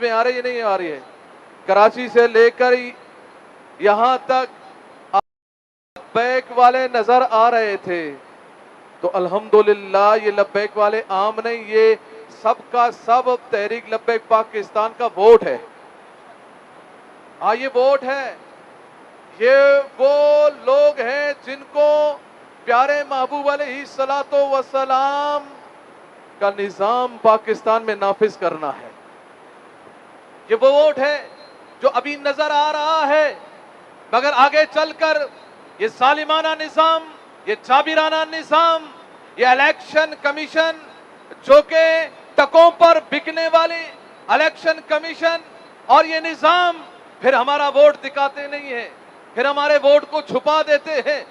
میں آ رہی ہے نہیں آ رہی ہے؟ کراچی سے لے کر یہاں تک لبیک والے نظر آ رہے تھے، تو الحمدللہ یہ لبیک والے عام نہیں، یہ سب کا سب تحریک لبیک پاکستان کا ووٹ ہے۔ ہاں یہ ووٹ ہے، یہ وہ لوگ ہیں جن کو پیارے محبوب علیہ الصلوۃ والسلام کا نظام پاکستان میں نافذ کرنا ہے۔ یہ وہ ووٹ ہے جو ابھی نظر آ رہا ہے، مگر آگے چل کر یہ ظالمانہ نظام، یہ جابرانہ نظام، یہ الیکشن کمیشن جو کہ ٹکوں پر بکنے والی الیکشن کمیشن اور یہ نظام پھر ہمارا ووٹ دکھاتے نہیں ہیں، پھر ہمارے ووٹ کو چھپا دیتے ہیں۔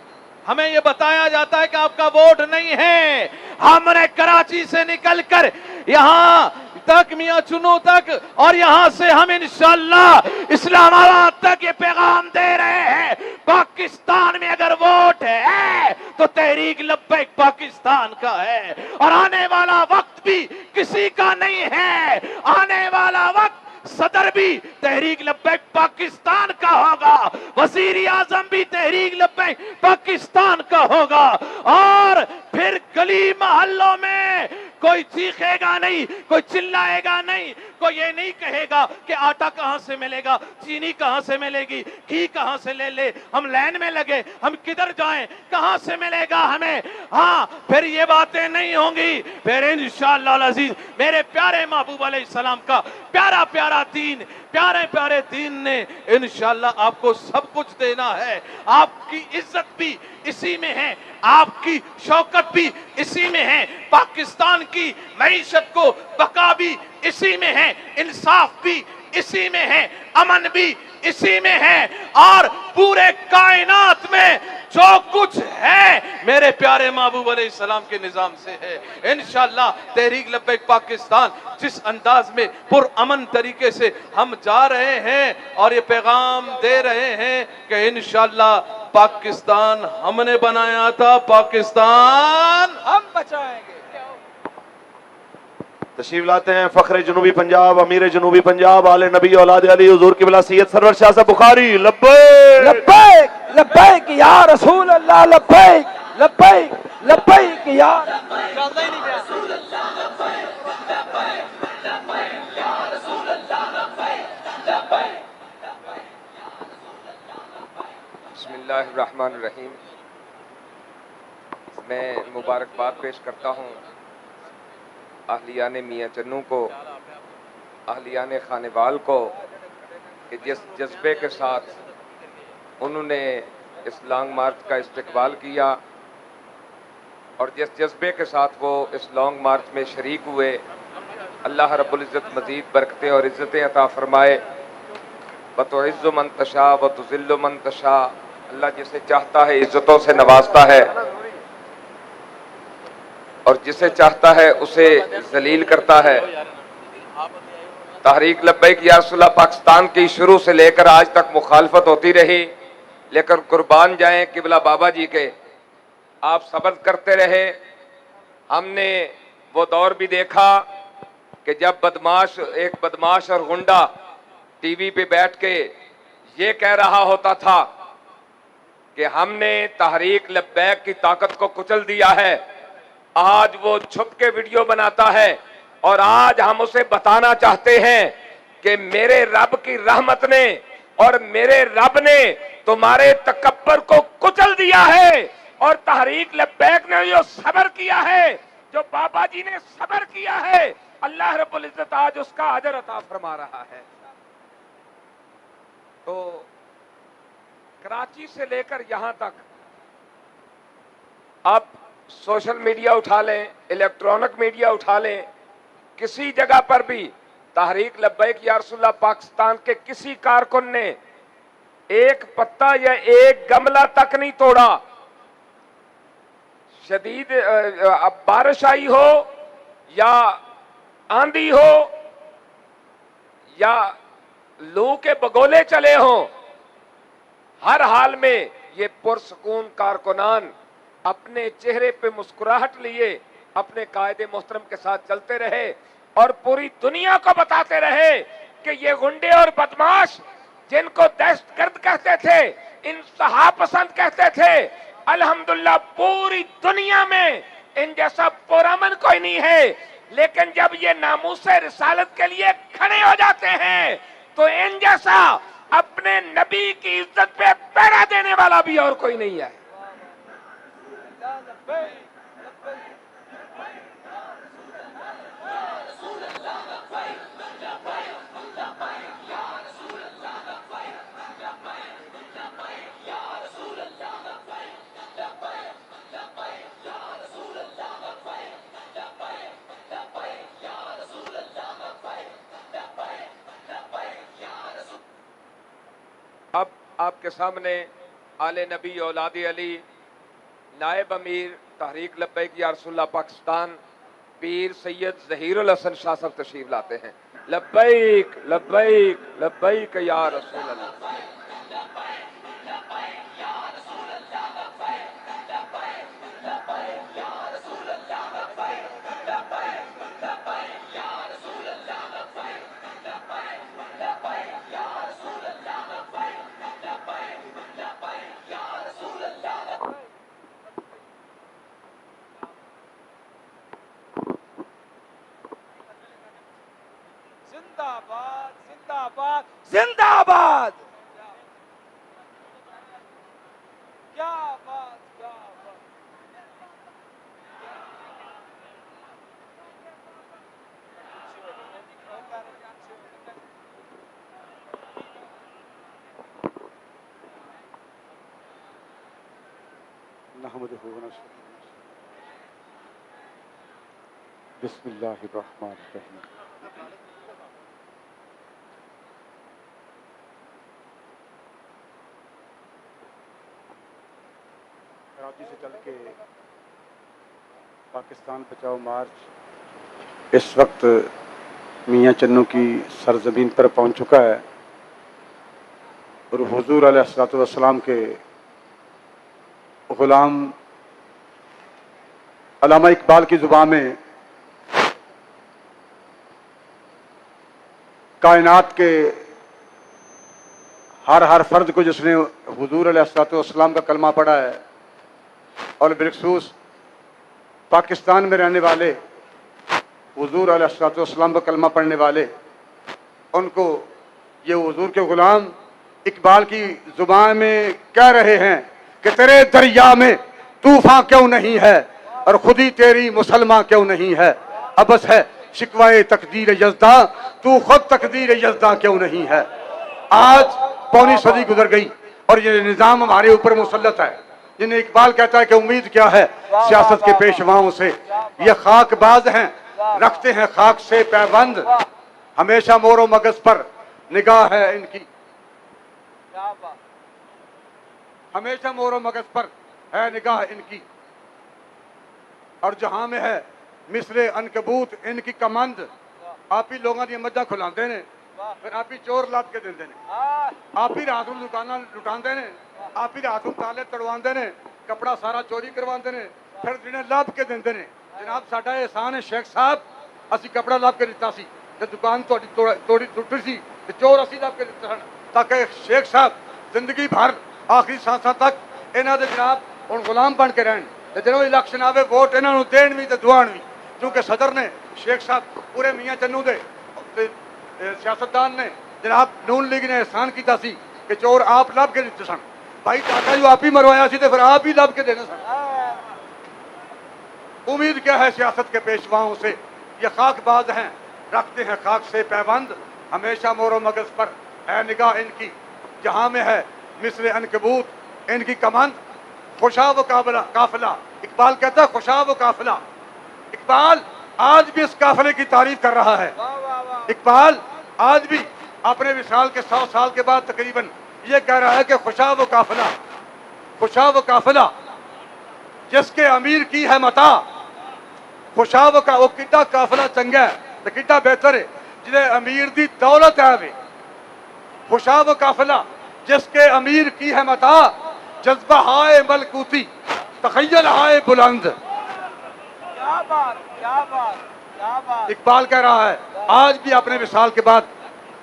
ہمیں یہ بتایا جاتا ہے کہ آپ کا ووٹ نہیں ہے۔ ہم نے کراچی سے نکل کر یہاں تک میاں چنو تک اور یہاں سے ہم انشاءاللہ اسلام آباد تک یہ پیغام دے رہے ہیں، پاکستان میں اگر ووٹ ہے تو تحریک لبیک پاکستان کا ہے، اور آنے والا وقت بھی کسی کا نہیں ہے۔ آنے والا وقت صدر بھی تحریک لبیک پاکستان کا ہوگا، وزیر اعظم بھی تحریک لبیک پاکستان کا ہوگا، اور پھر گلی محلوں میں کوئی چیخے گا نہیں، کوئی چلائے گا نہیں، کوئی یہ نہیں کہے گا کہ آٹا کہاں سے ملے گا، چینی کہاں سے ملے گی، گھی کہاں سے لے لے، ہم لائن میں لگے، ہم کدھر جائیں، کہاں سے ملے گا ہمیں۔ ہاں پھر یہ باتیں نہیں ہوں گی، پھر انشاءاللہ العزیز میرے پیارے محبوب علیہ السلام کا پیارا پیارا دین، پیارے پیارے دین نے انشاءاللہ آپ کو سب کچھ دینا ہے۔ آپ کی عزت بھی اسی میں ہے، آپ کی شوکت بھی اسی میں ہے، پاکستان کی معیشت کو بقا بھی اسی میں ہے، انصاف بھی اسی میں ہے، امن بھی اسی میں ہے، اور پورے کائنات میں جو کچھ ہے میرے پیارے محبوب علیہ السلام کے نظام سے ہے۔ انشاءاللہ تحریک لبیک پاکستان جس انداز میں پر امن طریقے سے ہم جا رہے ہیں اور یہ پیغام دے رہے ہیں کہ انشاءاللہ پاکستان ہم نے بنایا تھا، پاکستان ہم بچائیں گے۔ تشریف لاتے ہیں فخر جنوبی پنجاب، امیر جنوبی پنجاب، آل نبی اولاد علی حضور قبلہ سید سرور شاہ صاحب بخاری۔ لبیک لبیک لبیک یا رسول اللہ، لبیک لبیک لبیک یا بسم اللہ الرحمن الرحیم۔ میں مبارکباد پیش کرتا ہوں اہلیان میاں چنو کو، اہلیان خانوال کو، کہ جس جذبے کے ساتھ انہوں نے اس لانگ مارچ کا استقبال کیا اور جس جذبے کے ساتھ وہ اس لانگ مارچ میں شریک ہوئے، اللہ رب العزت مزید برکتیں اور عزتیں عطا فرمائے۔ وَتُعِزُّ مَن تَشَاءُ وَتُذِلُّ مَن تَشَاءُ، اللہ جسے چاہتا ہے عزتوں سے نوازتا ہے اور جسے چاہتا ہے اسے ذلیل کرتا ہے۔ تحریک لبیک یا رسول اللہ پاکستان کی شروع سے لے کر آج تک مخالفت ہوتی رہی، لیکن قربان جائیں قبلہ بابا جی کے، آپ صبر کرتے رہے۔ ہم نے وہ دور بھی دیکھا کہ جب ایک بدماش اور غنڈہ ٹی وی پہ بیٹھ کے یہ کہہ رہا ہوتا تھا کہ ہم نے تحریک لبیک کی طاقت کو کچل دیا ہے، آج وہ چھپ کے ویڈیو بناتا ہے اور آج ہم اسے بتانا چاہتے ہیں کہ میرے رب کی رحمت نے اور میرے رب نے تمہارے تکبر کو کچل دیا ہے، اور تحریک لبیک نے جو صبر کیا ہے، جو بابا جی نے صبر کیا ہے، اللہ رب العزت آج اس کا اجر عطا فرما رہا ہے۔ تو کراچی سے لے کر یہاں تک آپ سوشل میڈیا اٹھا لیں، الیکٹرانک میڈیا اٹھا لیں، کسی جگہ پر بھی تحریک لبیک یا رسول اللہ پاکستان کے کسی کارکن نے ایک پتا یا ایک گملہ تک نہیں توڑا۔ شدید بارش آئی ہو یا آندھی ہو یا لو کے بگولے چلے ہوں، ہر حال میں یہ پرسکون کارکنان اپنے چہرے پہ مسکراہٹ لیے اپنے قائد محترم کے ساتھ چلتے رہے اور پوری دنیا کو بتاتے رہے کہ یہ گنڈے اور بدماش جن کو دہشت گرد کہتے تھے، انتہا پسند کہتے تھے، الحمدللہ پوری دنیا میں ان جیسا پرامن کوئی نہیں ہے، لیکن جب یہ ناموس رسالت کے لیے کھڑے ہو جاتے ہیں تو ان جیسا اپنے نبی کی عزت پہ پہرا دینے والا بھی اور کوئی نہیں ہے۔ اب آپ کے سامنے آل نبی اولاد علی نائب امیر تحریک لبیک یا رسول اللہ پاکستان پیر سید ظہیر الحسن شاہ صاحب تشریف لاتے ہیں۔ لبیک لبیک لبیک یا رسول اللہ۔ زندہ باد زندہ باد زندہ باد، کیا بات کیا بات۔ نحمده ونستعينه بسم اللہ الرحمن الرحیم۔ کراچی سے چل کے پاکستان بچاؤ مارچ اس وقت میاں چنو کی سرزمین پر پہنچ چکا ہے، اور حضور علیہ الصلوۃ والسلام کے غلام علامہ اقبال کی زبان میں کائنات کے ہر فرد کو جس نے حضور علیہ الصلوۃ والسلام کا کلمہ پڑھا ہے، اور بالخصوص پاکستان میں رہنے والے حضور علیہ الصلوۃ والسلام کا کلمہ پڑھنے والے، ان کو یہ حضور کے غلام اقبال کی زبان میں کہہ رہے ہیں کہ تیرے دریا میں طوفان کیوں نہیں ہے، اور خودی تیری مسلمان کیوں نہیں ہے، ابس ہے شکوائے تقدیر یزداں، تو خود تقدیر یزداں کیوں نہیں ہے۔ آج پوری صدی گزر گئی اور یہ نظام ہمارے اوپر مسلط ہے، جنہیں اقبال کہتا ہے کہ امید کیا ہے سیاست کے پیشواؤں سے، یہ خاک باز ہیں رکھتے ہیں خاک سے پیوند، ہمیشہ مور و مغز پر نگاہ ہے ان کی، ہمیشہ مور و مغز پر ہے نگاہ ان کی، اور جہاں میں ہے مثل عنکبوت ان کی کمند، آپ ہی لوگوں دی مجھا کھلاندے نے، پھر آپ ہی چور لاد کے دیندے نے، آپ ہی رات نوں دکاناں لٹاندے نے، آپ ہی رات نوں تالے تڑواندے نے، کپڑا سارا چوری کرواندے نے، پھر جنہیں لب کے دیندے نے۔ جناب ساڈا احسان ہے شیخ صاحب، اسی کپڑا لب کے دتا سی تے دکان توڑی ٹوٹی سی تے چور اسی لب کے دتے سن، تاکہ شیخ صاحب زندگی بھر آخری سانساں تک انہاں دے جناب ہن غلام بن کے رہن، تے جدوں الیکشن آوے ووٹ انہاں نوں دین وی تے دوان وی، کیونکہ صدر نے شیخ صاحب پورے میاں چنو دے سیاستدان نے جناب نون لیگ نے احسان کیتا سی کہ چور آپ لب کے دیتے سن، بھائی ٹاٹا جو آپ ہی مروایا سی تے پھر آپ ہی لب کے دینے سن۔ امید کیا ہے سیاست کے پیشواؤں سے، یہ خاک باز ہیں رکھتے ہیں خاک سے پیوند، ہمیشہ مور و مغز پر ہے نگاہ ان کی، جہاں میں ہے مثل عنکبوت ان کی کمند، خوشا و قافلہ، اقبال کہتا ہے خوشا و قافلہ، اقبال آج بھی اس قافلے کی تعریف کر رہا ہے، اقبال آج بھی اپنے وصال کے 100 سال کے بعد تقریباً یہ کہہ رہا ہے کہ خوشا و قافلہ، خوشا و قافلہ جس کے امیر کی ہے متا، خوشا و وہ کڈا قافلہ چنگا ہے تے کڈا بہتر ہے جنہیں امیر دی دولت ہے وے، خوشا و قافلہ جس کے امیر کی ہے متا، جذبہ ہائے ملکوتی تخیل ہائے بلند۔ کیا بات کیا بات کیا بات۔ اقبال کہہ رہا ہے آج بھی اپنے وصال کے بعد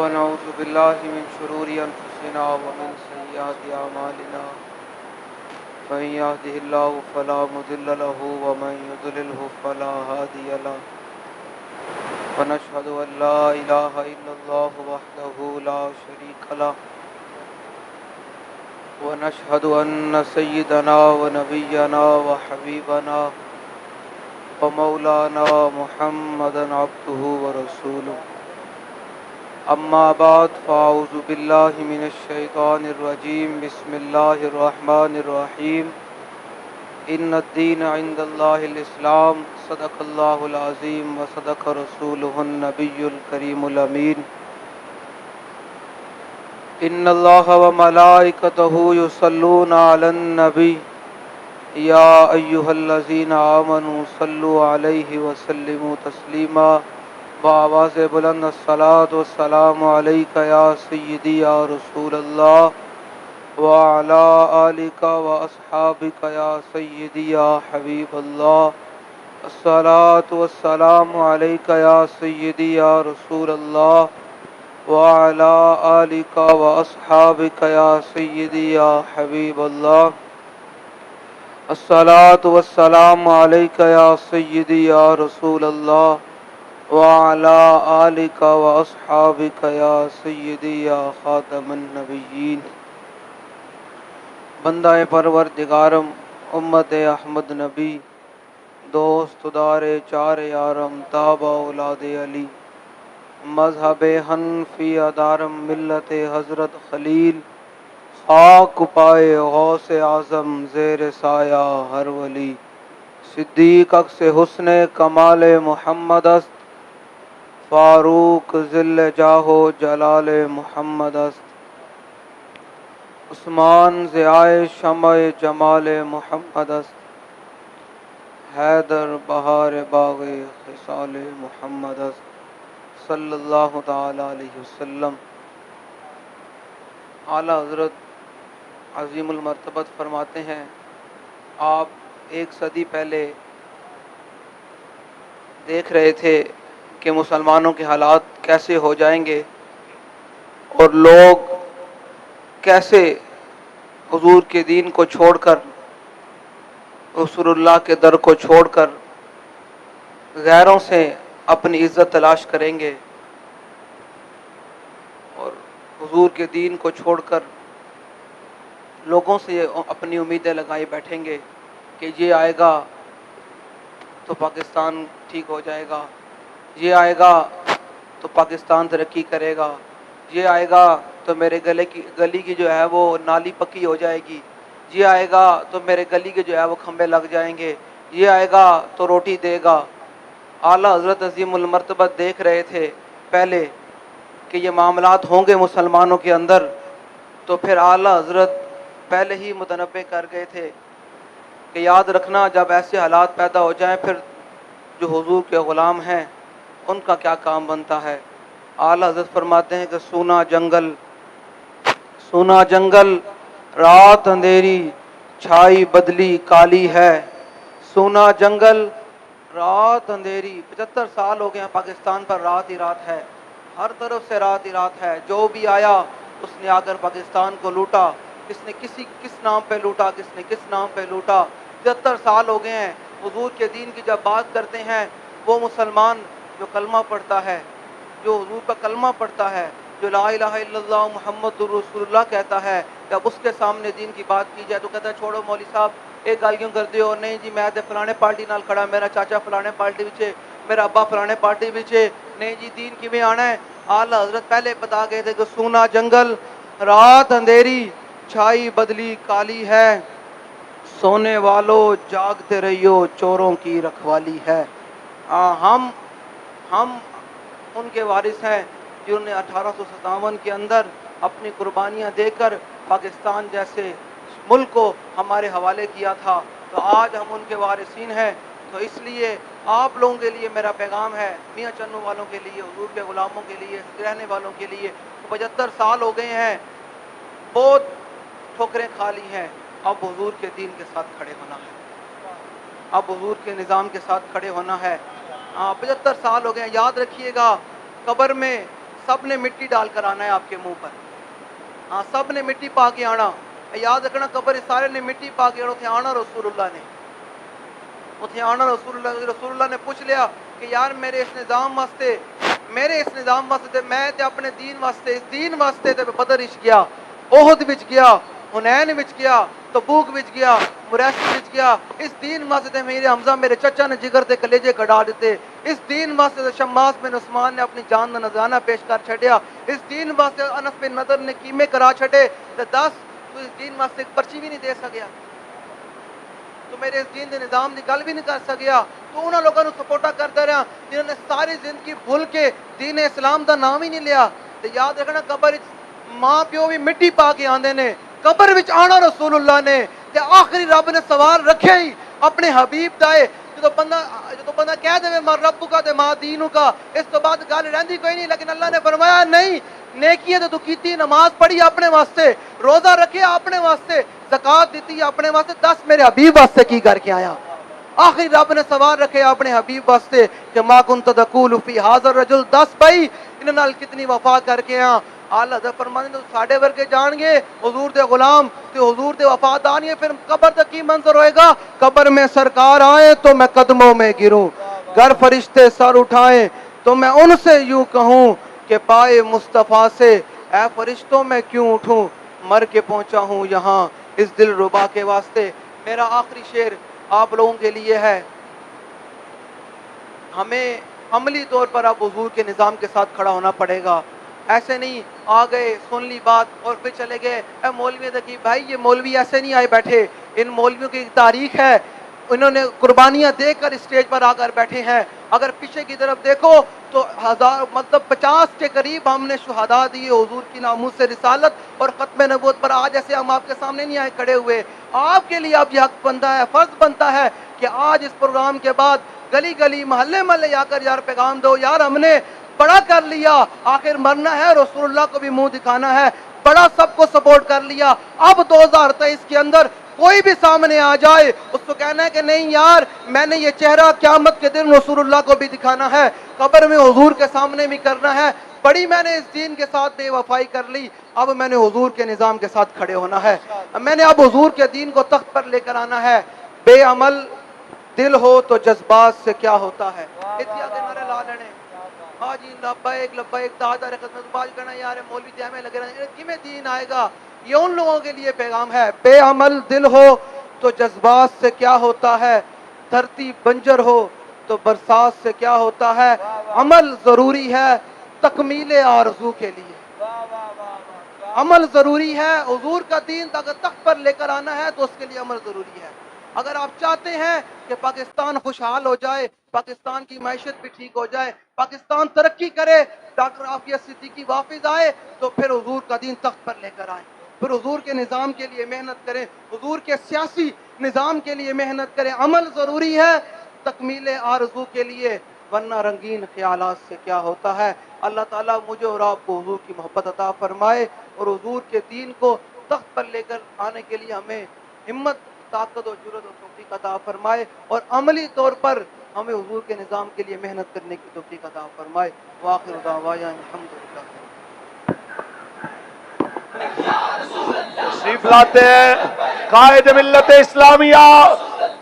ونعوذ بالله من شرور أنفسنا ومن سيئات أعمالنا من يهده الله فلا مضل له ومن يضلله فلا هادي له ونشهد أن لا إله إلا الله وحده لا شريك له ونشهد أن سيدنا ونبينا وحبيبنا ومولانا محمدا عبده ورسوله أما بعد فأعوذ بالله من الشيطان الرجيم بسم الله الرحمن الرحيم إن الدين عند الله الإسلام صدق الله العظيم وصدق رسوله النبي الكريم الأمين إن الله وملائكته يصلون على النبي يا أيها الذين آمنوا صلوا عليه وسلموا تسليما بآواز بلند الصلاة والسلام عليك يا سيدي يا رسول الله وعلى آلك وأصحابك يا سيدي يا حبيب الله الصلاة والسلام عليك يا سيدي يا رسول الله وعلى آلك وأصحابك يا سيدي يا حبيب الله الصلاة والسلام عليك يا سيدي يا رسول الله وعلى آلك وأصحابك يا سيدي يا خاتم النبيين بندہ پروردگارم امت احمد نبی دوست دار چار یارم تابع اولاد علی مذہب حنفی دارم ملت حضرت خلیل خاک پائے غوث اعظم زیر سایہ ہر ولی صدیق اکس حسن کمال محمد است فاروق ذل جاہو جلال محمد است عثمان ضیائے شمع جمال محمد است حیدر بہار باغ خصال محمد است صلی اللہ تعالی علیہ وسلم۔ اعلیٰ حضرت عظیم المرتبت فرماتے ہیں آپ ایک صدی پہلے دیکھ رہے تھے کہ مسلمانوں کے حالات کیسے ہو جائیں گے اور لوگ کیسے حضور کے دین کو چھوڑ کر رسول اللہ کے در کو چھوڑ کر غیروں سے اپنی عزت تلاش کریں گے اور حضور کے دین کو چھوڑ کر لوگوں سے اپنی امیدیں لگائے بیٹھیں گے کہ یہ آئے گا تو پاکستان ٹھیک ہو جائے گا، یہ آئے گا تو پاکستان ترقی کرے گا، یہ آئے گا تو میرے گلی کی جو ہے وہ نالی پکی ہو جائے گی، یہ آئے گا تو میرے گلی کے جو ہے وہ کھمبے لگ جائیں گے، یہ آئے گا تو روٹی دے گا۔ اعلیٰ حضرت عظیم المرتبت دیکھ رہے تھے پہلے کہ یہ معاملات ہوں گے مسلمانوں کے اندر، تو پھر اعلیٰ حضرت پہلے ہی متنبع کر گئے تھے کہ یاد رکھنا جب ایسے حالات پیدا ہو جائیں پھر جو حضور کے غلام ہیں ان کا کیا کام بنتا ہے۔ اعلیٰ حضرت فرماتے ہیں کہ سونا جنگل رات اندھیری چھائی بدلی کالی ہے، سونا جنگل رات اندھیری 75 سال ہو گئے ہیں پاکستان پر رات ہی رات ہے، ہر طرف سے رات ہی رات ہے، جو بھی آیا اس نے آ کر پاکستان کو لوٹا، کس نے کس نام پہ لوٹا، کس نے کس نام پہ لوٹا۔ 75 سال ہو گئے ہیں، حضور کے دین کی جب بات کرتے ہیں وہ مسلمان جو کلمہ پڑھتا ہے جو حضور کا کلمہ پڑھتا ہے، جو لا الہ الا اللہ محمد رسول اللہ کہتا ہے، جب اس کے سامنے دین کی بات کی جائے تو کہتا ہے چھوڑو مولوی صاحب ایک گل کیوں کرتے ہو، نہیں جی میں تے فلانے پارٹی نال کھڑا، میرا چاچا فلانے پارٹی وچ ہے، میرا ابا فلانے پارٹی وچ ہے، نہیں جی دین کیویں آنا ہے۔ اعلیٰ حضرت پہلے بتا گئے تھے کہ سونا جنگل، رات اندھیری، چھائی بدلی کالی ہے، سونے والوں جاگتے رہیو چوروں کی رکھوالی ہے۔ ہم ان کے وارث ہیں جنہوں نے 1857 کے اندر اپنی قربانیاں دے کر پاکستان جیسے ملک کو ہمارے حوالے کیا تھا، تو آج ہم ان کے وارثین ہیں۔ تو اس لیے آپ لوگوں کے لیے میرا پیغام ہے، میاں چنو والوں کے لیے، حضور کے غلاموں کے لیے، رہنے والوں کے لیے، 75 سال ہو گئے ہیں، بہت ٹھوکریں کھا لی ہیں، اب حضور کے دین کے ساتھ کھڑے ہونا ہے، اب حضور کے نظام کے ساتھ کھڑے ہونا ہے۔ 75 سال ہو گئے ہیں، یاد رکھیے گا قبر میں سب نے مٹی ڈال کر آنا ہے آپ کے منہ پر، سب نے مٹی پا کے آنا، یاد رکھنا قبر سارے نے مٹی پا کے آنا، رسول اللہ نے اتنے آنا، رسول اللہ نے پوچھ لیا کہ یار میرے اس نظام واسطے میں تے اپنے دین واسطے، اس دین واسطے تے بدر وچ گیا، احد وچ گیا، حنین وچ گیا، تبوک وچ گیا، مریسی وچ گیا، اس دین واسطے تے میرے حمزہ میرے چچا نے جگر تے کلیجے کڈا دیتے، اس دین واسطے تے شماس بن عثمان نے اپنی جان دا نذرانہ پیش کر چھڈیا، اس دین واسطے انس بن نضر نے کیمے کرا چھڈے، تے دس تو اس دین واسطے ایک پرچی بھی نہیں دے سکیا، تو میرے اس دین دے نظام دی گل بھی نہیں کر سکیا، تو انہاں لوگوں نے سپورٹا کرتا رہا جنہوں نے ساری زندگی بھول کے دین اسلام دا نام ہی نہیں لیا۔ تو یاد رکھنا قبر ماں پیو بھی مٹی پا کے آندے نے، قبر وچ آنا رسول اللہ نے، تے آخری رب نے سوال رکھے ہی اپنے حبیب دا ہے، جدو بندہ کہہ دے ماں رب کا تے ماں دین کا، اس تو بعد گل رہندی کوئی نہیں، لیکن اللہ نے فرمایا نہیں، نیکی تو کیتی، نماز پڑھی اپنے واسطے، روزہ رکھے اپنے واسطے، زکات دیتی اپنے واسطے، دس میرے حبیب واسطے کی کر کے آیا۔ آخری رب نے سوال رکھے اپنے حبیب واسطے کہ ما کنت تقول فی ھذا الرجل، دس بھائی انہاں نال کتنی وفا کر کے آ۔ اعلیٰ حضرت فرماتے ہیں ساڈے ورگے جان گے حضور دے غلام تے حضور دے وفادار ہیں، پھر قبر تک کی منظر ہوئے گا، قبر میں سرکار آئے تو میں قدموں میں گروں، گر فرشتے سر اٹھائیں تو میں ان سے یوں کہوں کہ پائے مصطفیٰ سے اے فرشتوں میں کیوں اٹھوں، مر کے پہنچا ہوں یہاں اس دل ربا کے واسطے۔ میرا آخری شعر آپ لوگوں کے لیے ہے، ہمیں عملی طور پر اب حضور کے نظام کے ساتھ کھڑا ہونا پڑے گا، ایسے نہیں آ گئے سن لی بات اور پھر چلے گئے۔ اے مولوی دیکھی بھائی، یہ مولوی ایسے نہیں آئے بیٹھے، ان مولویوں کی تاریخ ہے، انہوں نے قربانیاں دے کر اسٹیج پر آ کر بیٹھے ہیں۔ اگر پیچھے کی طرف دیکھو تو 50 کے قریب ہم نے شہداء دیے حضور کی ناموس سے رسالت اور ختم نبوت پر، آج ایسے ہم آپ کے سامنے نہیں آئے کھڑے ہوئے۔ آپ کے لیے اب یہ حق بنتا ہے، فرض بنتا ہے کہ آج اس پروگرام کے بعد گلی گلی محلے محلے آ کر یار پیغام دو، یار ہم نے بڑا کر لیا، آخر مرنا ہے، رسول اللہ کو بھی منہ دکھانا ہے، بڑا سب کو سپورٹ کر لیا، اب 2023 کے اندر کوئی بھی سامنے آ جائے اس کو کہنا ہے کہ نہیں یار میں نے یہ چہرہ قیامت کے دن رسول اللہ کو بھی دکھانا ہے، قبر میں حضور کے سامنے بھی کرنا ہے، بڑی میں نے اس دین کے ساتھ بے وفائی کر لی، اب میں نے حضور کے نظام کے ساتھ کھڑے ہونا ہے، میں نے اب حضور کے دین کو تخت پر لے کر آنا ہے۔ بے عمل دل ہو تو جذبات سے کیا ہوتا ہے، اتیا کے نعرے لا لینے، ہاں جی لبیک لبیک تاجدار خدمت باز کرنا، یار مولوی تے ہمیں لگے رہے کیویں دین آئے گا، یہ ان لوگوں کے لیے پیغام ہے۔ بے عمل دل ہو تو جذبات سے کیا ہوتا ہے، دھرتی بنجر ہو تو برسات سے کیا ہوتا ہے، عمل ضروری ہے تکمیل آرزو کے لیے، عمل ضروری ہے، حضور کا دین اگر تخت پر لے کر آنا ہے تو اس کے لیے عمل ضروری ہے۔ اگر آپ چاہتے ہیں کہ پاکستان خوشحال ہو جائے، پاکستان کی معیشت بھی ٹھیک ہو جائے، پاکستان ترقی کرے، ڈاکٹر عافیہ صدیقی واپس آئے، تو پھر حضور کا دین تخت پر لے کر آئے، پھر حضور کے نظام کے لیے محنت کریں، حضور کے سیاسی نظام کے لیے محنت کریں، عمل ضروری ہے تکمیل آرزو کے لیے، ورنہ رنگین خیالات سے کیا ہوتا ہے۔ اللہ تعالیٰ مجھے اور آپ کو حضور کی محبت عطا فرمائے اور حضور کے دین کو تخت پر لے کر آنے کے لیے ہمیں ہمت، طاقت و جرأت اور توفیق عطا فرمائے، اور عملی طور پر ہمیں حضور کے نظام کے لیے محنت کرنے کی توفیق عطا فرمائے۔ وآخر دعوانا الحمدللہ۔ تشریف لاتے ہیں قائد ملت اسلامیہ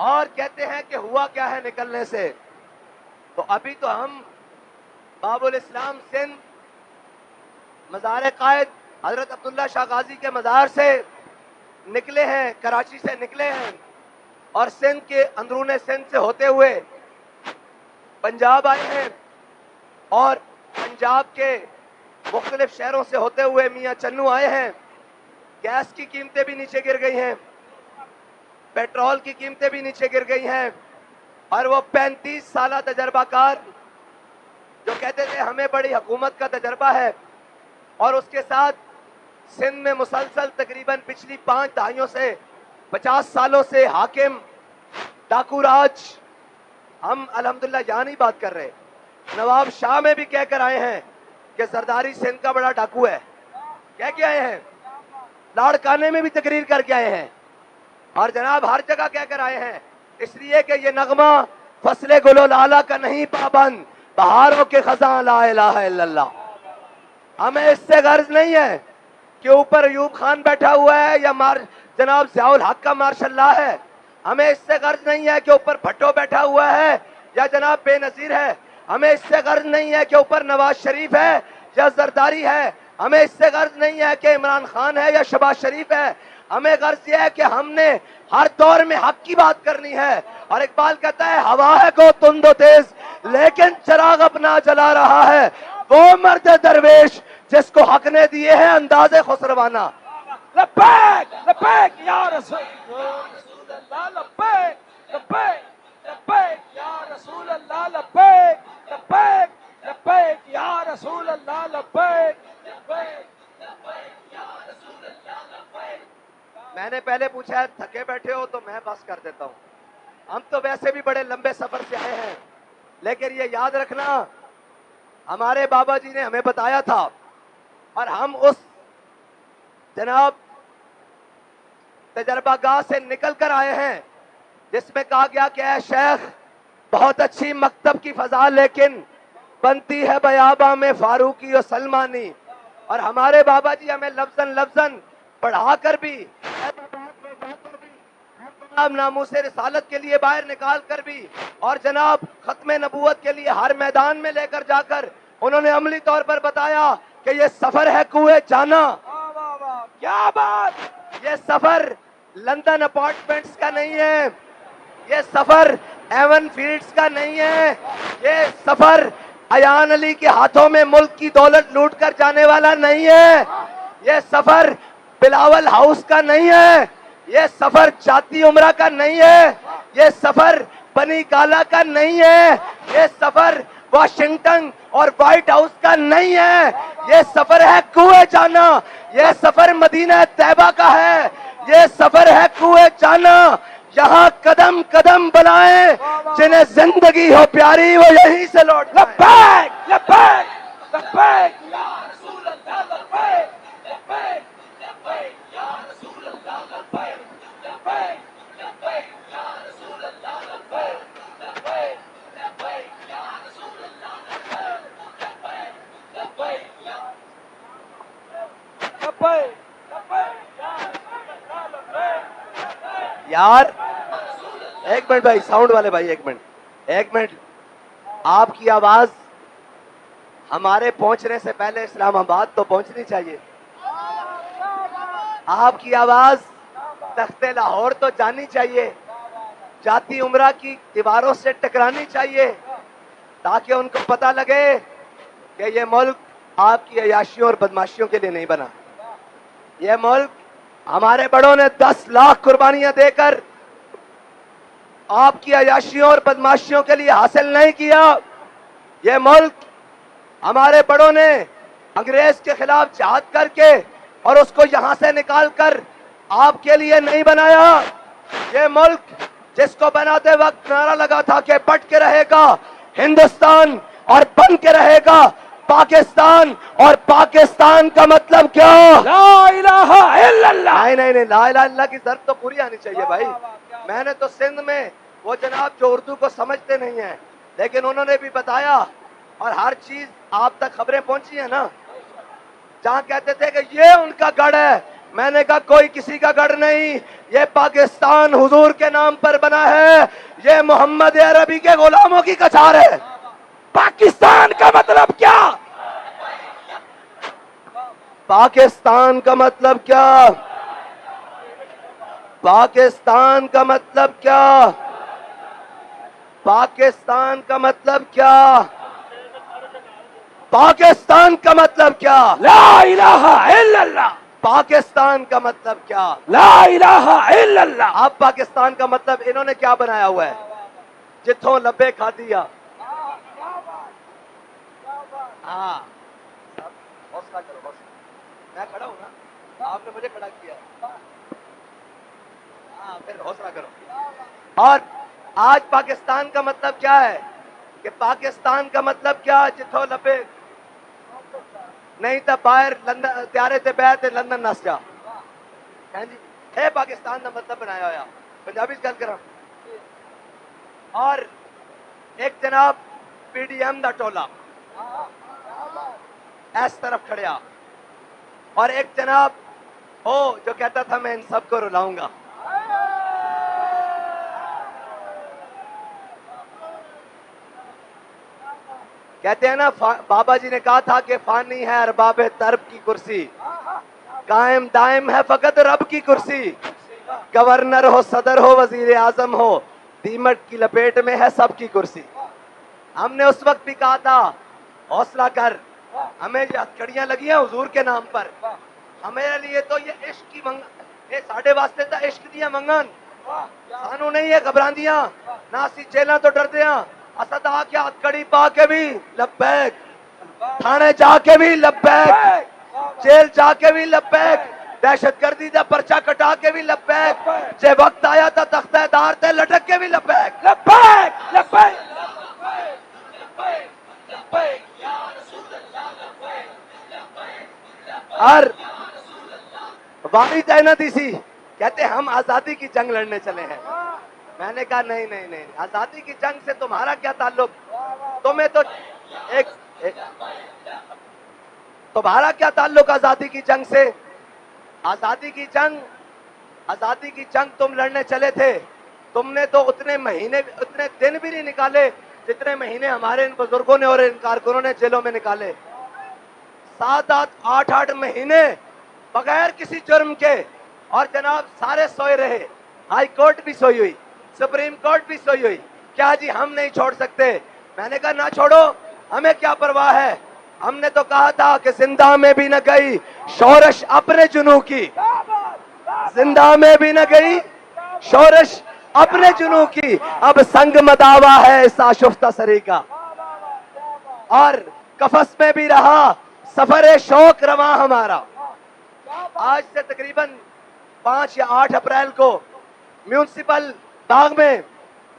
اور کہتے ہیں کہ ہوا کیا ہے نکلنے سے. تو ابھی تو ہم باب الاسلام سندھ مزار قائد حضرت عبداللہ شاہ غازی کے مزار سے نکلے ہیں, کراچی سے نکلے ہیں, اور سندھ کے اندرون سندھ سے ہوتے ہوئے پنجاب آئے ہیں, اور پنجاب کے مختلف شہروں سے ہوتے ہوئے میاں چنو آئے ہیں. گیس کی قیمتیں بھی نیچے گر گئی ہیں, پیٹرول کی قیمتیں بھی نیچے گر گئی ہیں, اور وہ 35 سالہ تجربہ کار جو کہتے تھے ہمیں بڑی حکومت کا تجربہ ہے, اور اس کے ساتھ سندھ میں مسلسل تقریباً پچھلی 5 دہائیوں سے 50 سالوں سے حاکم ڈاکو راج. ہم الحمدللہ یہاں نہیں بات کر رہے, نواب شاہ میں بھی کہہ کر آئے ہیں کہ زرداری سندھ کا بڑا ڈاکو ہے, کہہ کے آئے ہیں. لاڑکانے میں بھی تقریر کر کے آئے ہیں, اور جناب ہر جگہ کہہ کر آئے ہیں, اس لیے کہ یہ نغمہ فصل گل و لالہ کا نہیں پابند, بہاروں کے خزاں لا الہ الا اللہ. ہمیں اس سے غرض نہیں ہے کہ اوپر ایوب خان بیٹھا ہوا ہے یا جناب ضیاء الحق کا مارشل لا ہے. ہمیں اس سے غرض نہیں ہے کہ اوپر بھٹو بیٹھا ہوا ہے یا جناب بے نظیر ہے. ہمیں اس سے غرض نہیں ہے کہ اوپر نواز شریف ہے یا زرداری ہے. ہمیں اس سے غرض نہیں ہے کہ عمران خان ہے یا شہباز شریف ہے. ہمیں غرض یہ ہے کہ ہم نے ہر دور میں حق کی بات کرنی ہے. اور اقبال کہتا ہے ہوا ہے کو تند و تیز لیکن چراغ اپنا جلا رہا ہے, وہ مرد درویش جس کو حق نے دیے ہیں انداز خسروانہ. لبیک لبیک یا رسول اللہ, لبیک لبیک لبیک یا رسول اللہ, لبیک لبیک لبیک یا رسول اللہ, لبیک لبیک لبیک یا رسول اللہ, لبیک. میں نے پہلے پوچھا ہے تھکے بیٹھے ہو تو میں بس کر دیتا ہوں. ہم تو ویسے بھی بڑے لمبے سفر سے آئے ہیں, لیکن یہ یاد رکھنا ہمارے بابا جی نے ہمیں بتایا تھا, اور ہم اس جناب تجربہ گاہ سے نکل کر آئے ہیں جس میں کہا گیا کہ اے شیخ بہت اچھی مکتب کی فضا لیکن بنتی ہے بیاباں میں فاروقی و سلمانی. اور ہمارے بابا جی ہمیں لفظاً لفظاً پڑھا کر بھی جناب ناموس رسالت کے لیے باہر نکال کر بھی, اور جناب ختم نبوت کے لیے ہر میدان میں لے کر جا کر انہوں نے عملی طور پر بتایا کہ یہ سفر ہے کوئے جانا. کیا بات, یہ سفر لندن اپارٹمنٹس کا نہیں ہے, یہ سفر ایون فیلڈز کا نہیں ہے, یہ سفر ایان علی کے ہاتھوں میں ملک کی دولت لوٹ کر جانے والا نہیں ہے, یہ سفر بلاول ہاؤس کا نہیں ہے, یہ سفر جاتی عمرہ کا نہیں ہے, یہ سفر بنی گالا کا نہیں ہے, یہ سفر واشنگٹن اور وائٹ ہاؤس کا نہیں ہے, یہ سفر ہے کوئے جانا, یہ سفر مدینہ طیبہ کا ہے, یہ سفر ہے کوئے جانا. یہاں قدم قدم بلائیں جنہیں زندگی ہو پیاری وہ یہیں سے لوٹ جائیں. لبیک لبیک لبیک یا رسول اللہ, لبیک لبیک لبیک یا رسول اللہ, لبیک لبیک لبیک یا رسول اللہ, لبیک لبیک لبیک یا رسول اللہ, لبیک لبیک یا لبیک لبیک یا رسول اللہ, لبیک. یار ایک منٹ بھائی, ساؤنڈ والے بھائی ایک منٹ, آپ کی آواز ہمارے پہنچنے سے پہلے اسلام آباد تو پہنچنی چاہیے. آپ کی آواز تخت لاہور تو جانی چاہیے, جاتی عمرہ کی دیواروں سے ٹکرانی چاہیے, تاکہ ان کو پتہ لگے کہ یہ ملک آپ کی عیاشیوں اور بدماشیوں کے لیے نہیں بنا. یہ ملک ہمارے بڑوں نے 10 لاکھ قربانیاں دے کر آپ کی عیاشیوں اور بدماشیوں کے لیے حاصل نہیں کیا. یہ ملک ہمارے بڑوں نے انگریز کے خلاف جہاد کر کے اور اس کو یہاں سے نکال کر آپ کے لیے نہیں بنایا. یہ ملک جس کو بناتے وقت نعرہ لگا تھا کہ بٹ کے رہے گا ہندوستان اور بن کے رہے گا پاکستان, اور پاکستان کا مطلب کیا؟ لا الہ الا اللہ. نہیں, لا الہ الا اللہ کی ضرب تو پوری آنی چاہیے بھائی. میں نے تو سندھ میں وہ جناب جو اردو کو سمجھتے نہیں ہیں لیکن انہوں نے بھی بتایا, اور ہر چیز آپ تک خبریں پہنچی ہیں نا, جہاں کہتے تھے کہ یہ ان کا گڑھ ہے, میں نے کہا کوئی کسی کا گڑھ نہیں، یہ پاکستان حضور کے نام پر بنا ہے، یہ محمد عربی کے غلاموں کی کچار ہے۔ پاکستان کا مطلب کیا؟ پاکستان کا مطلب کیا؟ پاکستان کا مطلب کیا؟ پاکستان کا مطلب کیا؟ پاکستان کا مطلب کیا؟ لا الہ الا اللہ، پاکستان کا مطلب کیا؟ لا الہ الا اللہ۔ اب پاکستان کا مطلب انہوں نے کیا بنایا ہوا ہے؟ جتھوں لبے کھا دیا۔ ہاں حوصلہ کرو، حوصلہ، میں کھڑا ہوں نا، آپ نے مجھے کھڑا کیا ہے، ہاں پھر حوصلہ کرو۔ اور آج پاکستان کا مطلب کیا ہے؟ کہ پاکستان کا مطلب کیا؟ جتھوں لبے نہیں تا باہر لندن تیارے تے بیٹھ تے لندن نس جا، ہیں جی ہے پاکستان کا مطلب بنایا ہوا۔ پنجابی گل کراں، اور ایک جناب پی ڈی ایم دا ٹولا اس طرف کھڑیا، اور ایک جناب ہو جو کہتا تھا میں ان سب کو رلاؤں گا۔ کہتے ہیں نا بابا جی نے کہا تھا کہ فانی ہے ارباب طرب کی کرسی، قائم دائم ہے فقط رب کی کرسی، گورنر ہو صدر ہو وزیر اعظم ہو دیمک کی لپیٹ میں ہے سب کی کرسی۔ ہم نے اس وقت بھی کہا تھا حوصلہ کر، ہمیں یہ ہتھکڑیاں لگی ہیں حضور کے نام پر، ہمارے لیے تو یہ عشق کی منگن، یہ ساڑھے واسطے تھا عشق دیا منگن، سانو نہیں ہے گھبراندیاں، نہ اسی جیلاں تو ڈردے ہاں، اسد آ کے ہتھکڑی پا کے بھی لبیک، تھانے جا کے بھی لبیک، جیل جا کے بھی لبیک، دہشت گردی دا پرچہ کٹا کے بھی لبیک، جے وقت آیا تھا تختہ دار تے لٹک کے بھی لبیک، لبیک لبیک۔ اور واری تعیناتی سی کہتے ہم آزادی کی جنگ لڑنے چلے ہیں۔ میں نے کہا نہیں نہیں نہیں، آزادی کی جنگ سے تمہارا کیا تعلق؟ تمہیں تو تمہارا کیا تعلق آزادی کی جنگ سے؟ آزادی کی جنگ تم لڑنے چلے تھے، تم نے تو اتنے دن بھی نہیں نکالے جتنے مہینے ہمارے ان بزرگوں نے اور ان کارکنوں نے جیلوں میں نکالے۔ 7-8 مہینے بغیر کسی جرم کے، اور جناب سارے سوئے رہے، ہائی کورٹ بھی سوئی ہوئی، سپریم کورٹ بھی سوئی ہوئی، کیا جی ہم نہیں چھوڑ سکتے؟ میں نے کہا نہ چھوڑو، ہمیں کیا پرواہ ہے، ہم نے تو کہا تھا کہ زندہ میں بھی نہ گئی شورش اپنے جنوں کی، زندہ میں بھی نہ گئی شورش اپنے جنوں کی، اب سنگ مداوا ہے اس آشفتہ سری کا، اور قفس میں بھی رہا سفر شوق رواں ہمارا۔ آج سے تقریباً 5 یا 8 اپریل کو میونسپل باغ میں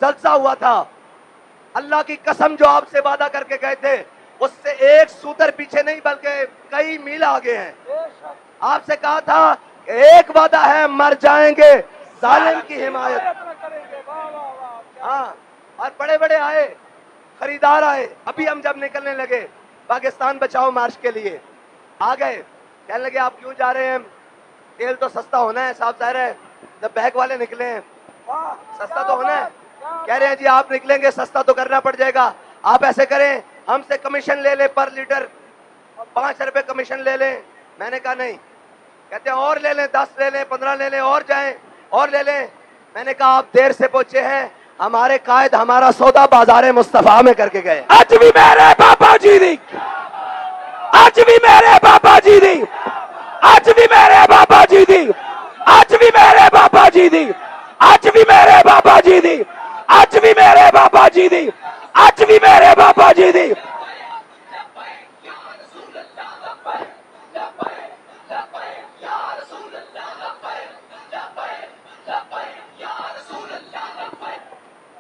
جلسہ ہوا تھا، اللہ کی قسم جو آپ سے وعدہ کر کے گئے تھے اس سے ایک سوتر پیچھے نہیں بلکہ کئی میل آگے ہیں۔ آپ سے کہا تھا کہ ایک وعدہ ہے، مر جائیں گے ظالم کی حمایت۔ ہاں، اور بڑے بڑے آئے، خریدار آئے، ابھی ہم جب نکلنے لگے پاکستان بچاؤ مارچ کے لیے آ گئے، کہنے لگے آپ کیوں جا رہے ہیں؟ تیل تو سستا ہونا ہے صاحب، ظاہر ہے جب بیگ والے نکلے ہیں سستا تو ہونا ہے۔ کہہ رہے ہیں جی آپ نکلیں گے سستا تو کرنا پڑ جائے گا، آپ ایسے کریں ہم سے کمیشن لے لیں، پر لیٹر 5 روپے کمیشن لے لیں۔ میں نے کہا نہیں، کہتے ہیں اور لے لیں، 10 لے لیں، 15 لے لیں، اور جائیں اور لے لیں۔ میں نے کہا آپ دیر سے پہنچے ہیں، ہمارے قائد ہمارا سودا بازار مصطفیٰ میں کر کے گئے۔ اج بھی میرے بابا جی دی، اج بھی میرے بابا جی دی، اج بھی میرے بابا جی دی، اج بھی میرے بابا جی دی، اج بھی میرے بابا جی دی، اج بھی میرے بابا جی دی، اج بھی میرے بابا جی دی۔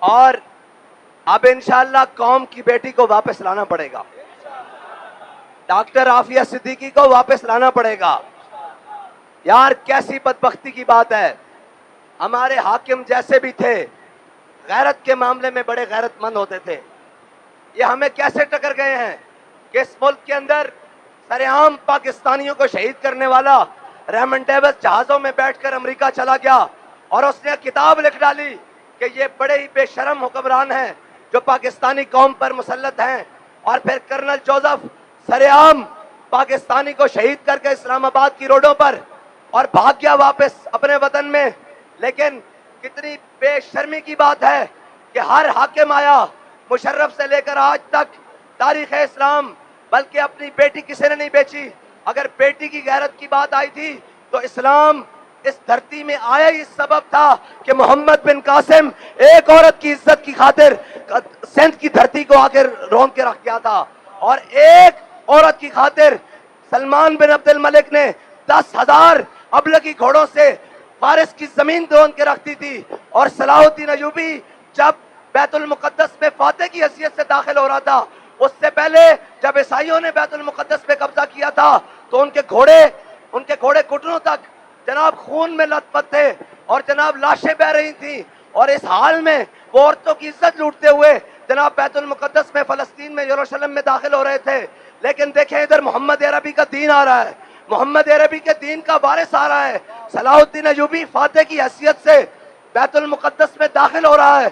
اور اب انشاءاللہ قوم کی بیٹی کو واپس لانا پڑے گا، ڈاکٹر عافیہ صدیقی کو واپس لانا پڑے گا۔ یار کیسی بدبختی کی بات ہے، ہمارے حاکم جیسے بھی تھے غیرت کے معاملے میں بڑے غیرت مند ہوتے تھے، یہ ہمیں کیسے ٹکر گئے ہیں کہ اس ملک کے اندر سرعام پاکستانیوں کو شہید کرنے والا ریمن ڈیوس جہازوں میں بیٹھ کر امریکہ چلا گیا اور اس نے کتاب لکھ ڈالی کہ یہ بڑے ہی بے شرم حکمران ہیں جو پاکستانی قوم پر مسلط ہیں. اور پھر کرنل جوزف سرعام پاکستانی کو شہید کر کے اسلام آباد کی روڈوں پر اور بھاگ گیا واپس اپنے وطن میں. لیکن کتنی بے شرمی کی بات ہے کہ ہر حاکم آیا مشرف سے لے کر آج تک تاریخ اسلام، بلکہ اپنی بیٹی کسی نے نہیں بیچی. اگر بیٹی کی غیرت کی بات آئی تھی تو اسلام اس دھرتی میں آیا ہی اس سبب تھا کہ محمد بن قاسم ایک عورت کی عزت کی خاطر سندھ کی دھرتی کو آ کے رونق کے رکھ گیا تھا، اور ایک عورت کی خاطر سلمان بن عبد الملک نے 10,000 ابلگی گھوڑوں سے فارس کی زمین رونق کے رکھتی تھی. اور صلاح الدین ایوبی جب بیت المقدس میں فاتح کی حیثیت سے داخل ہو رہا تھا، اس سے پہلے جب عیسائیوں نے بیت المقدس پہ قبضہ کیا تھا تو ان کے گھوڑے گھٹنوں تک جناب خون میں لت پت تھے اور جناب لاشیں بہ رہی تھیں. اور اس حال میں وہ عورتوں کی عزت لوٹتے ہوئے جناب بیت المقدس میں، فلسطین میں، یروشلم میں داخل ہو رہے تھے. لیکن دیکھیں ادھر محمد عربی کا دین آ رہا ہے، محمد عربی کے دین کا وارث آ رہا ہے. صلاح الدین ایوبی فاتح کی حیثیت سے بیت المقدس میں داخل ہو رہا ہے.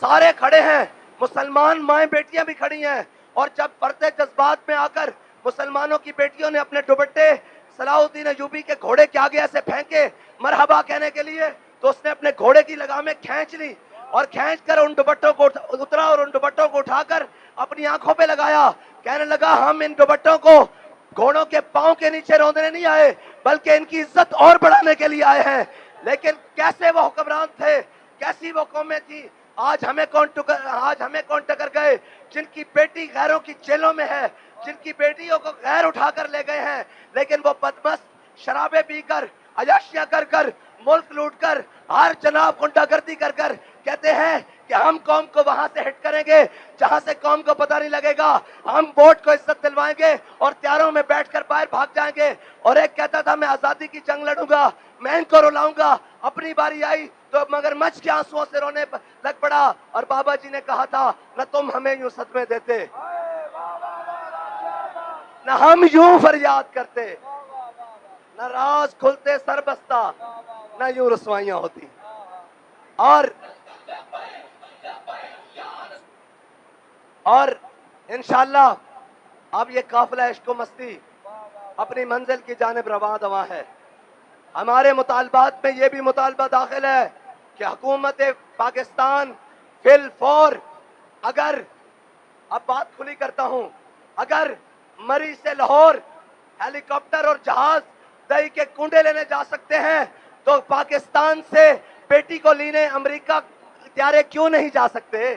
سارے کھڑے ہیں، مسلمان مائیں بیٹیاں بھی کھڑی ہیں. اور جب پرتے جذبات میں آ کر مسلمانوں کی بیٹیوں نے اپنے دوپٹے صلاح الدین ایوبی کے گھوڑے کے آگے ایسے پھینکے مرحبا کہنے کے لیے، تو اس نے اپنے گھوڑے کی لگامیں کھینچ لی اور کھینچ کر ان دوپٹوں کو اترا اور ان دوپٹوں کو اٹھا کر اپنی آنکھوں پہ لگایا. کہنے لگا ہم ان دوپٹوں کو گھوڑوں کے پاؤں کے نیچے روندنے نہیں آئے بلکہ ان کی عزت اور بڑھانے کے لیے آئے ہیں. لیکن کیسے وہ حکمران تھے، کیسی وہ قومیں تھی. آج ہمیں کون ٹکر گئے جن کی بیٹی غیروں کی جیلوں میں ہے، جن کی بیٹیوں کو غیر اٹھا کر لے گئے ہیں، لیکن وہ بدمست شرابیں پی کر، عیاشیاں کر کر، ملک لوٹ کر، ہر جناب غنڈہ گردی کر کر کہتے ہیں کہ ہم قوم کو وہاں سے ہٹ کریں گے جہاں سے قوم کو پتہ نہیں لگے گا، ہم ووٹ کو عزت دلوائیں گے اور تیاروں میں بیٹھ کر باہر بھاگ جائیں گے. اور ایک کہتا تھا میں آزادی کی جنگ لڑوں گا، میں ان کو رلاؤں گا. اپنی باری آئی تو مگر مچھ کے آنسوؤں سے رونے لگ پڑا اور بابا جی نے کہا تھا نہ تم ہمیں یوں صدمے دیتے، نہ ہم یوں فریاد کرتے، نہ راز کھلتے سر بستہ، نہ یوں رسوائیاں ہوتی. اور انشاءاللہ اب یہ قافلہ عشق و مستی اپنی منزل کی جانب رواں دواں ہے. ہمارے مطالبات میں یہ بھی مطالبہ داخل ہے کہ حکومت پاکستان فی الفور، اگر اب بات کھلی کرتا ہوں، اگر مری سے لاہور ہیلی کاپٹر اور جہاز دہی کے کنڈے لینے جا سکتے ہیں تو پاکستان سے بیٹی کو لینے امریکہ طیارے کیوں نہیں جا سکتے؟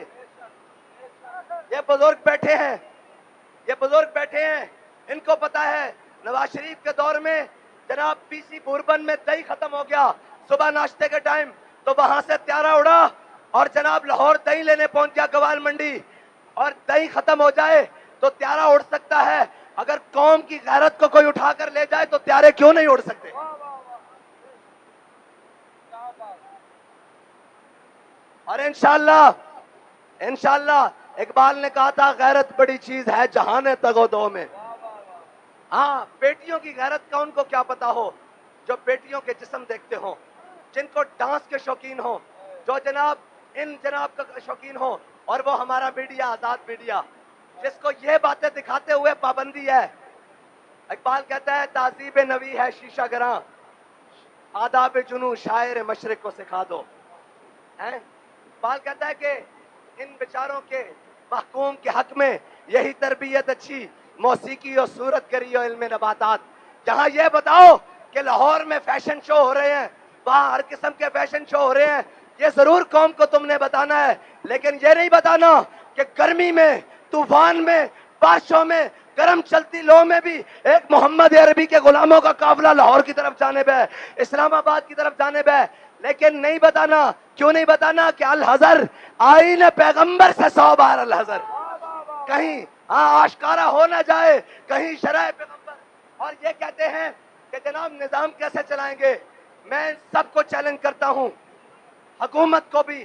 یہ بزرگ بیٹھے ہیں، ان کو پتا ہے نواز شریف کے دور میں جناب پی سی بوربن میں دہی ختم ہو گیا صبح ناشتے کے ٹائم، تو وہاں سے طیارہ اڑا اور جناب لاہور دہی لینے پہنچ گیا گوال منڈی. اور دہی ختم ہو جائے تو طیارہ اڑ سکتا ہے، اگر قوم کی غیرت کو کوئی اٹھا کر لے جائے تو طیارے کیوں نہیں اڑ سکتے؟ اور انشاءاللہ اقبال نے کہا تھا غیرت بڑی چیز ہے جہان تگ و دو میں. ہاں، بیٹیوں کی غیرت کا ان کو کیا پتا ہو جو بیٹیوں کے جسم دیکھتے ہوں، جن کو ڈانس کے شوقین ہوں، جو جناب کا شوقین ہوں. اور وہ ہمارا میڈیا، آزاد میڈیا، جس کو یہ باتیں دکھاتے ہوئے پابندی ہے. اقبال کہتا ہے تہذیب نوی ہے شیشہ گراں، آداب جنوں شاعر مشرق کو سکھا دو. اقبال کہتا ہے کہ ان بیچاروں کے محکوم کے حق میں یہی تربیت اچھی، موسیقی اور صورت گری اور علم نباتات. جہاں یہ بتاؤ کہ لاہور میں فیشن شو ہو رہے ہیں، وہاں ہر قسم کے فیشن شو ہو رہے ہیں، یہ ضرور قوم کو تم نے بتانا ہے، لیکن یہ نہیں بتانا کہ گرمی میں، طوفان میں، بارشوں میں، گرم چلتی لو میں بھی ایک محمد عربی کے غلاموں کا قافلہ لاہور کی طرف جانب ہے، اسلام آباد کی طرف جانب ہے. لیکن نہیں بتانا، کیوں نہیں بتانا کہ الحضر آئین پیغمبر سے 100 بار الحضر، کہیں آشکارا ہو نہ جائے، کہیں شرع پیغمبر. اور یہ کہتے ہیں کہ جناب نظام کیسے چلائیں گے. میں سب کو چیلنج کرتا ہوں، حکومت کو بھی،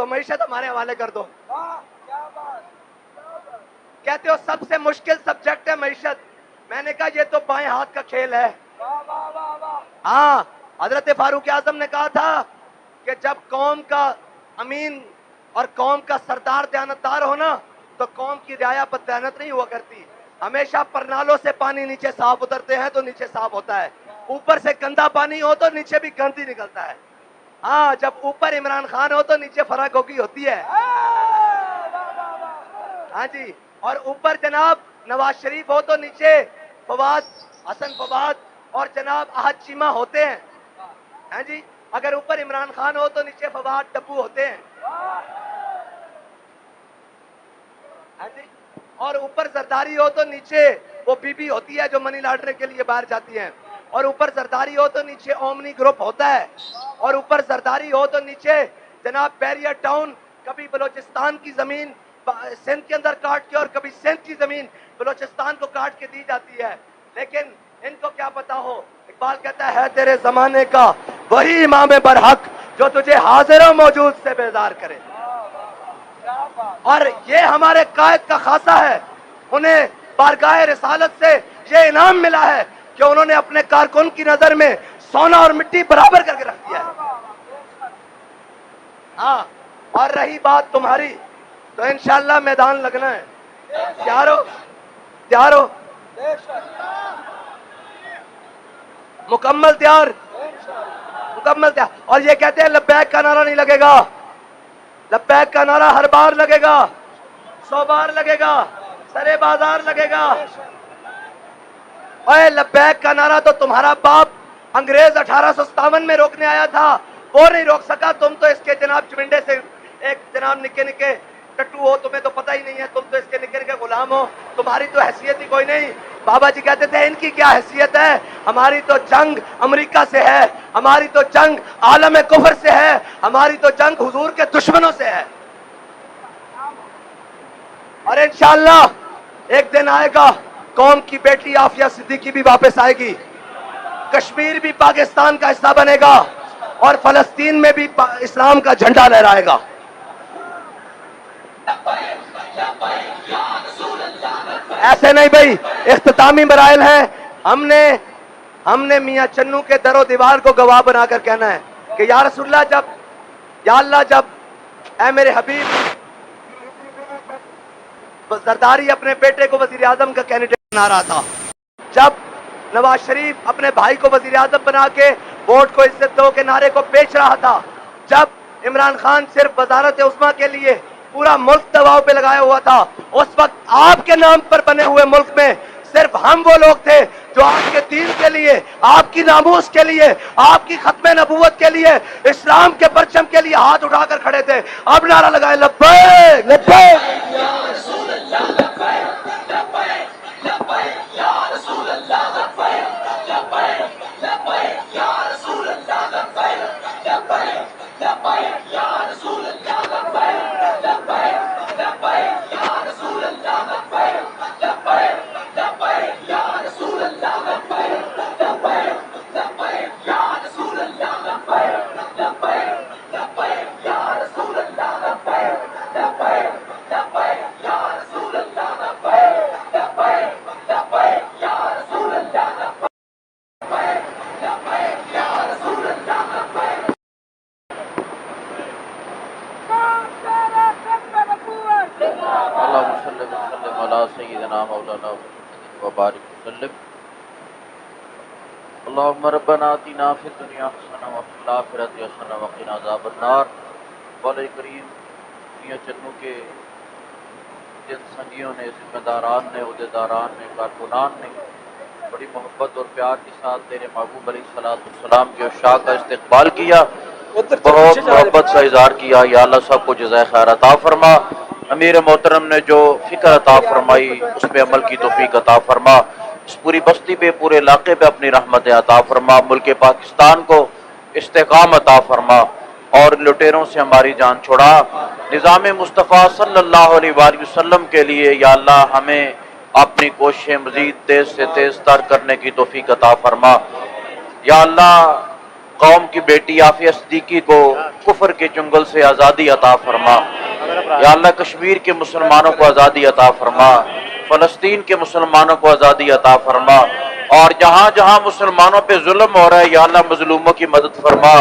تو معیشت ہمارے حوالے کر دو. کہتے ہو سب سے مشکل سبجیکٹ ہے معیشت. میں نے کہا یہ تو بائیں ہاتھ کا کھیل ہے. ہاں حضرت فاروق اعظم نے کہا تھا کہ جب قوم کا امین اور قوم کا سردار دیانتدار ہونا تو قوم کی رعایا پر دیانت نہیں ہوا کرتی. ہمیشہ پرنالوں سے پانی نیچے صاف اترتے ہیں تو نیچے صاف ہوتا ہے. اوپر سے گندا پانی ہو تو نیچے بھی گندی نکلتا ہے. ہاں جب اوپر عمران خان ہو تو نیچے فرق ہوگی ہوتی ہے. ہاں جی اور اوپر جناب نواز شریف ہو تو نیچے فواد حسن فواد اور جناب احد چیمہ ہوتے ہیں. ہاں جی اگر اوپر عمران خان ہو تو نیچے فواد ڈبو ہوتے ہیں. ہاں جی اور اوپر زرداری ہو تو نیچے وہ بی بی ہوتی ہے جو منی لانڈرنگ کے لیے باہر جاتی ہیں. اور اوپر زرداری ہو تو نیچے اومنی گروپ ہوتا ہے. اور اوپر زرداری ہو تو نیچے جناب بیریا ٹاؤن کبھی بلوچستان کی زمین سندھ کے اندر کاٹ کے اور کبھی سندھ کی زمین بلوچستان کو کاٹ کے دی جاتی ہے. لیکن ان کو کیا پتا ہو. اقبال کہتا ہے تیرے زمانے کا وہی امام برحق جو تجھے حاضر و موجود سے بیدار کرے. اور یہ ہمارے قائد کا خاصہ ہے. انہیں بارگاہ رسالت سے یہ انعام ملا ہے کہ انہوں نے اپنے کارکن کی نظر میں سونا اور مٹی برابر کر کے رکھ دیا ہے. ہاں اور رہی بات تمہاری تو انشاءاللہ میدان لگنا ہے. تیار ہو تیار ہو مکمل تیار مکمل تیار. اور یہ کہتے ہیں لبیک کا نعرہ نہیں لگے گا. لبیک کا نعرہ ہر بار لگے گا 100 بار لگے گا سرے بازار لگے گا. اے لبیک کا نعرہ تو تمہارا باپ انگریز 1857 میں روکنے آیا تھا وہ نہیں روک سکا. تم تو اس کے جناب چمنڈے سے ایک جناب نکے نکے ٹٹو ہو. تمہیں تو پتہ ہی نہیں ہے. تم تو اس کے نکے نکے غلام ہو. تمہاری تو حیثیت ہی کوئی نہیں. بابا جی کہتے تھے ان کی کیا حیثیت ہے. ہماری تو جنگ امریکہ سے ہے. ہماری تو جنگ عالم کفر سے ہے. ہماری تو جنگ حضور کے دشمنوں سے ہے. اور انشاءاللہ ایک دن آئے گا قوم کی بیٹی عافیہ صدیقی بھی واپس آئے گی. کشمیر بھی پاکستان کا حصہ بنے گا اور فلسطین میں بھی اسلام کا جھنڈا لہرائے گا. ایسے نہیں بھائی اختتامی مراحل ہیں. ہم نے میاں چنو کے در و دیوار کو گواہ بنا کر کہنا ہے کہ یا رسول اللہ یا اللہ جب اے میرے حبیب زرداری اپنے بیٹے کو وزیر اعظم کا کینڈیڈیٹ بنا رہا تھا, جب نواز شریف اپنے بھائی کو وزیر اعظم بنا کے ووٹ کو عزت دو کے نعرے کو بیچ رہا تھا, جب عمران خان صرف وزارت عظمیٰ کے لیے پورا ملک دباؤ پہ لگایا ہوا تھا, اس وقت آپ کے نام پر بنے ہوئے ملک میں صرف ہم وہ لوگ تھے جو آپ کے دین کے لیے, آپ کی ناموس کے لیے, آپ کی ختم نبوت کے لیے, اسلام کے پرچم کے لیے ہاتھ اٹھا کر کھڑے تھے. اب نعرہ لگائے لبیک لبیک. اللهم ربنا آتنا في الدنيا حسنة وفي الآخرة حسنة وقنا عذاب النار. مولا کریم میاں چنو کے جن سنگیوں نے, ذمہ داران نے, عہدیداران نے, کارکنان نے بڑی محبت اور پیار کے ساتھ تیرے محبوب علیہ السلام کے عشاء کا استقبال کیا, بہت محبت کا اظہار کیا. یا اللہ سب کو جزائے خیر عطا فرما. امیر محترم نے جو فکر عطا فرمائی اس پہ عمل کی توفیق عطا فرما. اس پوری بستی پہ, پورے علاقے پہ اپنی رحمت عطا فرما. ملک پاکستان کو استحکام عطا فرما اور لٹیروں سے ہماری جان چھڑا. نظام مصطفیٰ صلی اللہ علیہ وآلہ وسلم کے لیے یا اللہ ہمیں اپنی کوششیں مزید تیز سے تیز تر کرنے کی توفیق عطا فرما. یا اللہ قوم کی بیٹی عافیہ صدیقی کو کفر کے چنگل سے آزادی عطا فرما۔ یا اللہ کشمیر کے مسلمانوں کو آزادی عطا فرما، فلسطین کے مسلمانوں کو آزادی عطا فرما، اور جہاں جہاں مسلمانوں پہ ظلم ہو رہا ہے یا اللہ مظلوموں کی مدد فرما،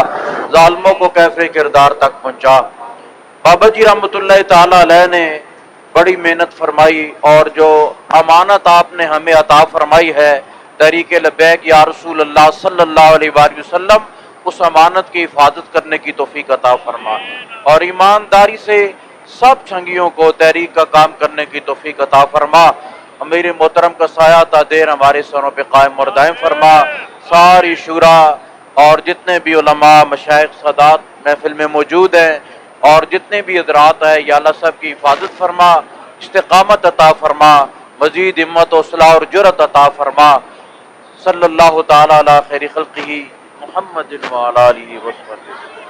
ظالموں کو کیفر کردار تک پہنچا۔ بابا جی رحمۃ اللہ تعالی علیہ نے بڑی محنت فرمائی، اور جو امانت آپ نے ہمیں عطا فرمائی ہے تحریک لبیک یا رسول اللہ صلی اللہ علیہ وآلہ وسلم، اس امانت کی حفاظت کرنے کی توفیق عطا فرما، اور ایمانداری سے سب چھنگیوں کو تحریک کا کام کرنے کی توفیق عطا فرما۔ امیر محترم کا سایہ تا دیر ہمارے سروں پہ قائم اور دائم فرما۔ ساری شورا اور جتنے بھی علماء مشائخ سادات محفل میں موجود ہیں اور جتنے بھی حضرات ہیں یا اللہ سب کی حفاظت فرما، استقامت عطا فرما، مزید ہمت و صلاح اور جرأت عطا فرما۔ صلی اللہ تعالی علی خیر خلقہ محمد وعلی آلہ وصحبہ۔